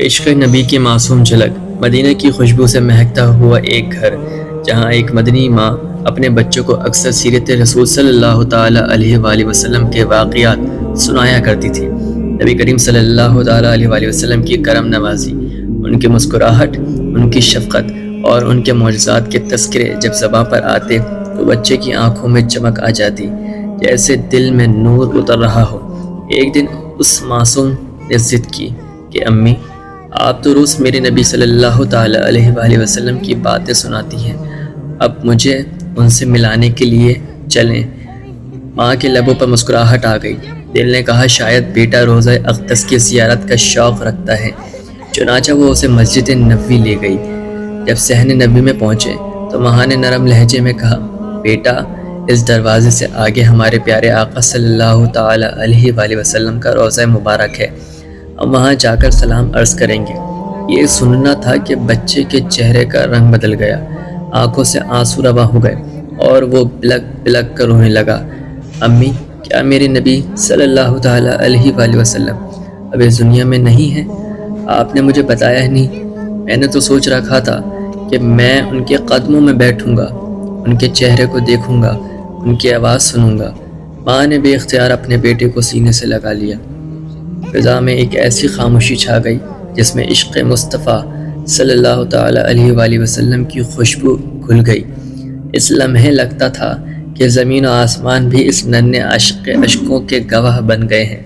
عشق نبی کی معصوم جھلک، مدینہ کی خوشبو سے مہکتا ہوا ایک گھر، جہاں ایک مدنی ماں اپنے بچوں کو اکثر سیرت رسول صلی اللہ تعالیٰ علیہ وآلہ وسلم کے واقعات سنایا کرتی تھی۔ نبی کریم صلی اللہ تعالیٰ علیہ وآلہ وسلم کی کرم نوازی، ان کی مسکراہٹ، ان کی شفقت اور ان کے معجزات کے تذکرے جب زباں پر آتے تو بچے کی آنکھوں میں چمک آ جاتی، جیسے دل میں نور اتر رہا ہو۔ ایک دن اس معصوم نے ضد کی کہ امی، آپ تو روز میرے نبی صلی اللہ تعالیٰ علیہ وآلہ وسلم کی باتیں سناتی ہیں، اب مجھے ان سے ملانے کے لیے چلیں۔ ماں کے لبوں پر مسکراہٹ آ گئی۔ دل نے کہا شاید بیٹا روضہ اقدس کی زیارت کا شوق رکھتا ہے۔ چنانچہ وہ اسے مسجد نبوی لے گئی۔ جب صحن نبوی میں پہنچے تو ماں نے نرم لہجے میں کہا، بیٹا، اس دروازے سے آگے ہمارے پیارے آقا صلی اللہ تعالیٰ علیہ وآلہ وسلم کا روضہ مبارک ہے، ہم وہاں جا کر سلام عرض کریں گے۔ یہ سننا تھا کہ بچے کے چہرے کا رنگ بدل گیا، آنکھوں سے آنسو رواں ہو گئے اور وہ بلک بلک کر رونے لگا۔ امی، کیا میرے نبی صلی اللہ تعالیٰ علیہ وآلہ وسلم اب اس دنیا میں نہیں ہیں؟ آپ نے مجھے بتایا ہی نہیں۔ میں نے تو سوچ رکھا تھا کہ میں ان کے قدموں میں بیٹھوں گا، ان کے چہرے کو دیکھوں گا، ان کی آواز سنوں گا۔ ماں نے بے اختیار اپنے بیٹے کو سینے سے لگا لیا۔ فضا میں ایک ایسی خاموشی چھا گئی جس میں عشق مصطفیٰ صلی اللہ تعالیٰ علیہ وآلہ وسلم کی خوشبو گھل گئی۔ اس لمحے لگتا تھا کہ زمین و آسمان بھی اس ننھے عاشق کے اشکوں کے گواہ بن گئے ہیں۔